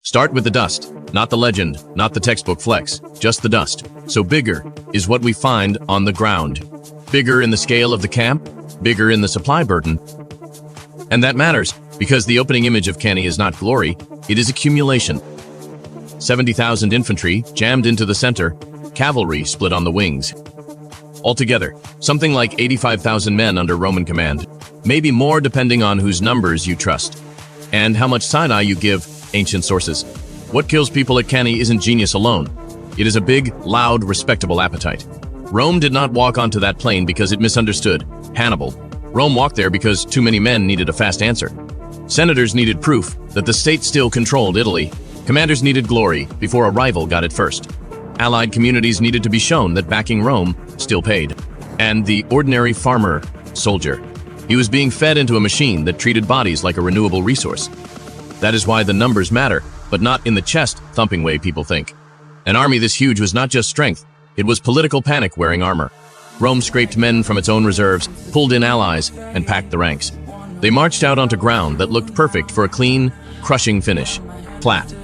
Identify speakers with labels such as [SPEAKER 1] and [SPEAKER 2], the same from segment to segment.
[SPEAKER 1] Start with the dust, not the legend, not the textbook flex, just the dust. So bigger is what we find on the ground. Bigger in the scale of the camp, bigger in the supply burden. And that matters, because the opening image of Kenny is not glory, it is accumulation. 70,000 infantry jammed into the center, cavalry split on the wings. Altogether, something like 85,000 men under Roman command, maybe more depending on whose numbers you trust, and how much side-eye you give ancient sources. What kills people at Cannae isn't genius alone. It is a big, loud, respectable appetite. Rome did not walk onto that plain because it misunderstood Hannibal. Rome walked there because too many men needed a fast answer. Senators needed proof that the state still controlled Italy. Commanders needed glory before a rival got it first. Allied communities needed to be shown that backing Rome still paid. And the ordinary farmer, soldier, he was being fed into a machine that treated bodies like a renewable resource. That is why the numbers matter, but not in the chest-thumping way people think. An army this huge was not just strength, it was political panic wearing armor. Rome scraped men from its own reserves, pulled in allies, and packed the ranks. They marched out onto ground that looked perfect for a clean, crushing finish. Flat.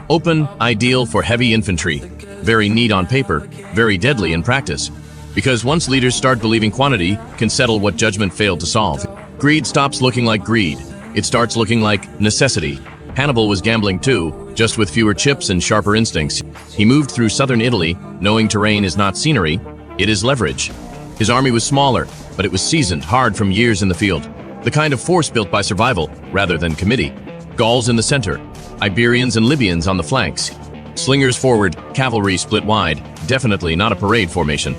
[SPEAKER 1] Open, ideal for heavy infantry. Very neat on paper, very deadly in practice. Because once leaders start believing quantity can settle what judgment failed to solve. Greed stops looking like greed. It starts looking like necessity. Hannibal was gambling too, just with fewer chips and sharper instincts. He moved through southern Italy, knowing terrain is not scenery, it is leverage. His army was smaller, but it was seasoned hard from years in the field. The kind of force built by survival, rather than committee. Gauls in the center, Iberians and Libyans on the flanks. Slingers forward, cavalry split wide, definitely not a parade formation.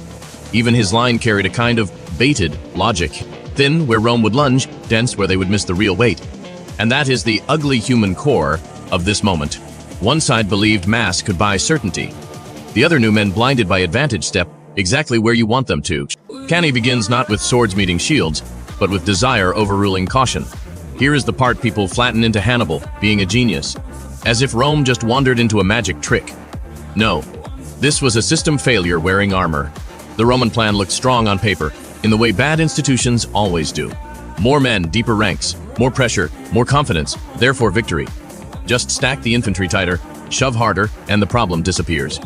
[SPEAKER 1] Even his line carried a kind of baited logic. Thin where Rome would lunge, dense where they would miss the real weight. And that is the ugly human core of this moment. One side believed mass could buy certainty. The other knew men blinded by advantage step exactly where you want them to. Cannae begins not with swords meeting shields, but with desire overruling caution. Here is the part people flatten into Hannibal, being a genius, as if Rome just wandered into a magic trick. No, this was a system failure wearing armor. The Roman plan looked strong on paper, in the way bad institutions always do. More men, deeper ranks, more pressure, more confidence, therefore victory. Just stack the infantry tighter, shove harder, and the problem disappears.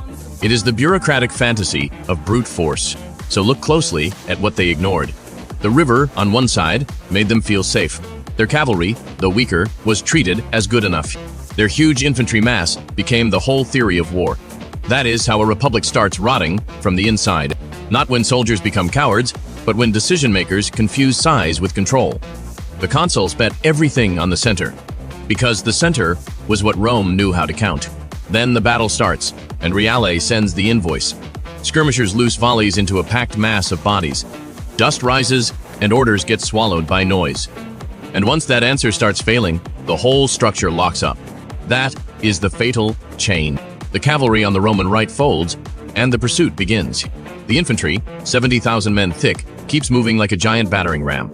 [SPEAKER 1] It is the bureaucratic fantasy of brute force, so look closely at what they ignored. The river, on one side, made them feel safe. Their cavalry, though weaker, was treated as good enough. Their huge infantry mass became the whole theory of war. That is how a republic starts rotting from the inside. Not when soldiers become cowards, but when decision-makers confuse size with control. The consuls bet everything on the center, because the center was what Rome knew how to count. Then the battle starts, and Reale sends the invoice. Skirmishers loose volleys into a packed mass of bodies. Dust rises, and orders get swallowed by noise. And once that answer starts failing, the whole structure locks up. That is the fatal chain. The cavalry on the Roman right folds, and the pursuit begins. The infantry, 70,000 men thick, keeps moving like a giant battering ram.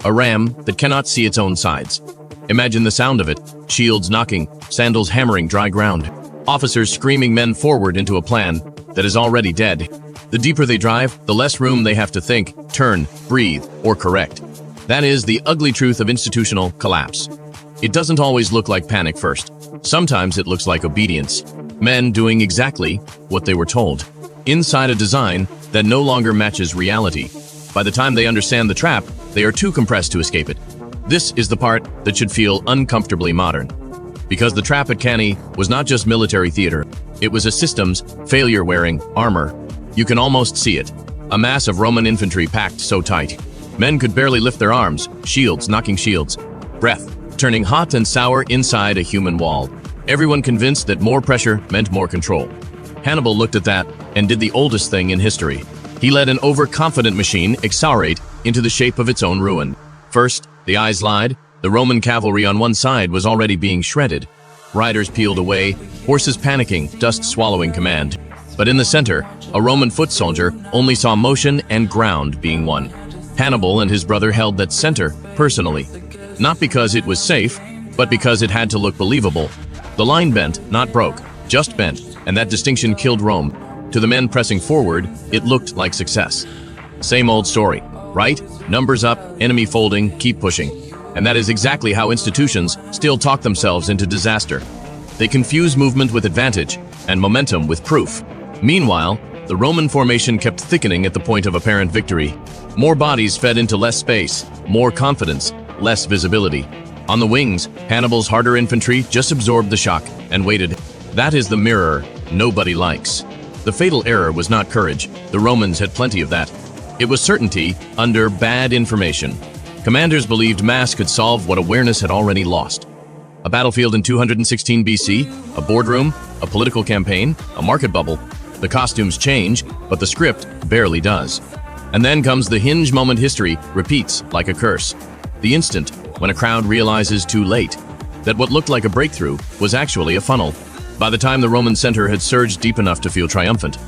[SPEAKER 1] A ram that cannot see its own sides. Imagine the sound of it, shields knocking, sandals hammering dry ground. Officers screaming men forward into a plan that is already dead. The deeper they drive, the less room they have to think, turn, breathe, or correct. That is the ugly truth of institutional collapse. It doesn't always look like panic first. Sometimes it looks like obedience. Men doing exactly what they were told. Inside a design that no longer matches reality. By the time they understand the trap, they are too compressed to escape it. This is the part that should feel uncomfortably modern. Because the trap at Cannae was not just military theater. It was a systems failure wearing armor. You can almost see it. A mass of Roman infantry packed so tight. Men could barely lift their arms, shields knocking shields. Breath turning hot and sour inside a human wall. Everyone convinced that more pressure meant more control. Hannibal looked at that and did the oldest thing in history. He let an overconfident machine accelerate into the shape of its own ruin. First, the eyes lied. The Roman cavalry on one side was already being shredded. Riders peeled away, horses panicking, dust swallowing command. But in the center, a Roman foot soldier only saw motion and ground being won. Hannibal and his brother held that center personally. Not because it was safe, but because it had to look believable. The line bent, not broke, just bent, and that distinction killed Rome. To the men pressing forward, it looked like success. Same old story, right? Numbers up, enemy folding, keep pushing. And that is exactly how institutions still talk themselves into disaster. They confuse movement with advantage and momentum with proof. Meanwhile, the Roman formation kept thickening at the point of apparent victory. More bodies fed into less space, more confidence, less visibility. On the wings, Hannibal's harder infantry just absorbed the shock and waited. That is the mirror nobody likes. The fatal error was not courage. The Romans had plenty of that. It was certainty under bad information. Commanders believed mass could solve what awareness had already lost. A battlefield in 216 BC, a boardroom, a political campaign, a market bubble. The costumes change, but the script barely does. And then comes the hinge moment history repeats like a curse. The instant when a crowd realizes too late that what looked like a breakthrough was actually a funnel. By the time the Roman center had surged deep enough to feel triumphant,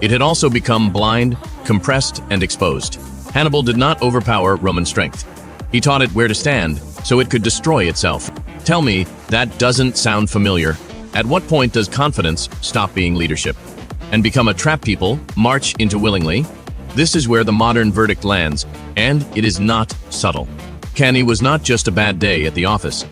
[SPEAKER 1] it had also become blind, compressed, and exposed. Hannibal did not overpower Roman strength. He taught it where to stand so it could destroy itself. Tell me, that doesn't sound familiar. At what point does confidence stop being leadership and become a trap people march into willingly? This is where the modern verdict lands, and it is not subtle. Cannae was not just a bad day at the office.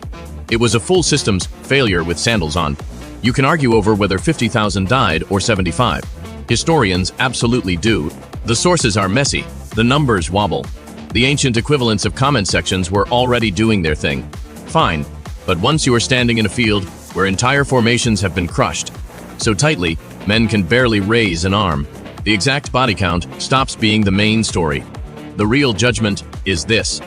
[SPEAKER 1] It was a full systems failure with sandals on. You can argue over whether 50,000 died or 75. Historians absolutely do. The sources are messy. The numbers wobble. The ancient equivalents of comment sections were already doing their thing. Fine, but once you are standing in a field where entire formations have been crushed so tightly, men can barely raise an arm, the exact body count stops being the main story. The real judgment is this.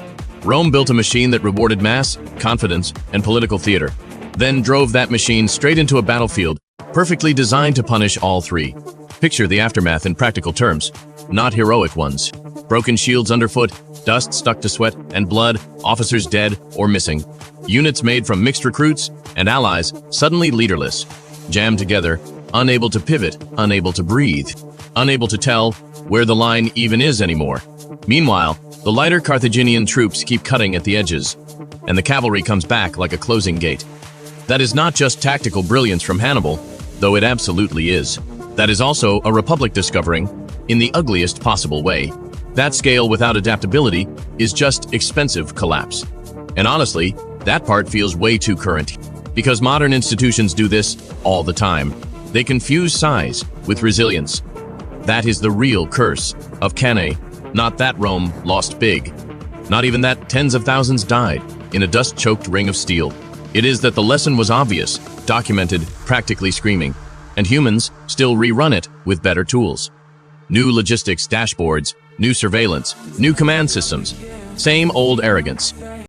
[SPEAKER 1] Rome built a machine that rewarded mass, confidence, and political theater, then drove that machine straight into a battlefield, perfectly designed to punish all three. Picture the aftermath in practical terms, not heroic ones. Broken shields underfoot, dust stuck to sweat and blood, officers dead or missing. Units made from mixed recruits and allies suddenly leaderless, jammed together, unable to pivot, unable to breathe, unable to tell where the line even is anymore. Meanwhile, the lighter Carthaginian troops keep cutting at the edges, and the cavalry comes back like a closing gate. That is not just tactical brilliance from Hannibal, though it absolutely is. That is also a republic discovering, in the ugliest possible way. That scale without adaptability is just expensive collapse. And honestly, that part feels way too current, because modern institutions do this all the time. They confuse size with resilience. That is the real curse of Cannae, not that Rome lost big. Not even that tens of thousands died in a dust-choked ring of steel. It is that the lesson was obvious, documented, practically screaming, and humans still rerun it with better tools. New logistics dashboards, new surveillance, new command systems, same old arrogance.